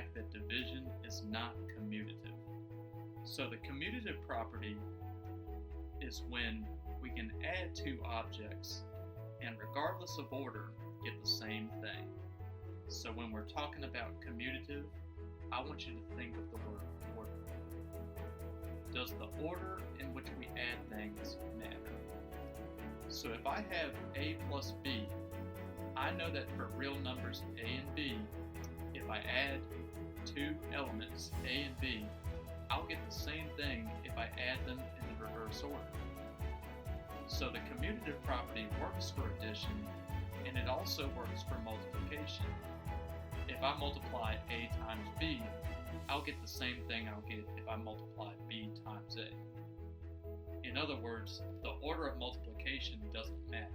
fact that division is not commutative. So the commutative property is when we can add two objects and regardless of order get the same thing. So when we're talking about commutative, I want you to think of the word order. Does the order in which we add things matter? So if I have A plus B, I know that for real numbers A and B, if I add two elements, A and B, I'll get the same thing if I add them in the reverse order. So the commutative property works for addition, and it also works for multiplication. If I multiply A times B, I'll get the same thing I'll get if I multiply B times A. In other words, the order of multiplication doesn't matter.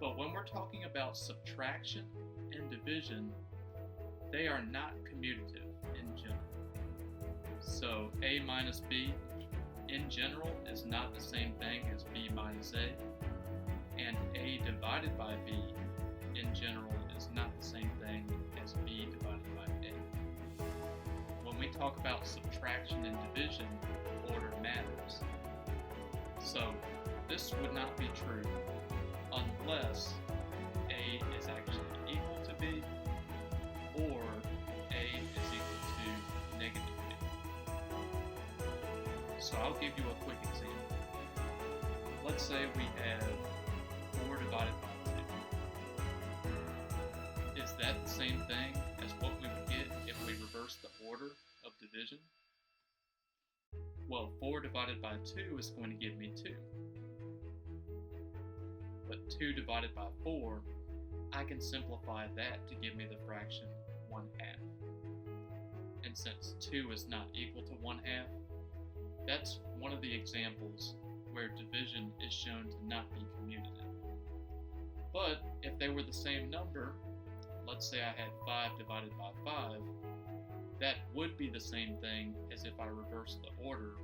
But when we're talking about subtraction and division, they are not commutative in general. So A minus B in general is not the same thing as B minus A, and A divided by B in general is not the same thing as B divided by A. When we talk about subtraction and division, order matters. So this would not be true unless A is actually equal to B or A is equal to negative B. So I'll give you a quick example. Let's say we have 4 divided by 2. Is that the same thing as what we would get if we reverse the order of division? Well, 4 divided by 2 is going to give me 2. But 2 divided by 4, I can simplify that to give me the fraction 1/2. And since 2 is not equal to 1/2, that's one of the examples where division is shown to not be commutative. But if they were the same number, let's say I had 5 divided by 5, that would be the same thing as if I reversed the order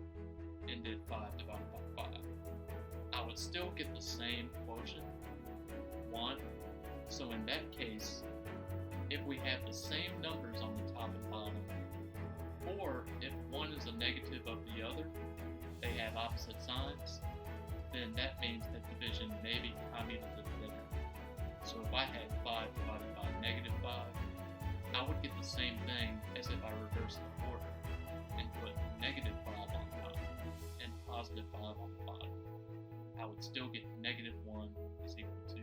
and did 5 divided by 5. I would still get the same quotient, 1. So in that case, if we have the same numbers on the top and bottom, or if one is a negative of the other, they have opposite signs, then that means that division may be commutative there. So if I had 5 divided by negative 5, I would get the same thing as if I reversed the order and put negative 5 on top and positive 5 on the bottom. I would still get negative 1 is equal to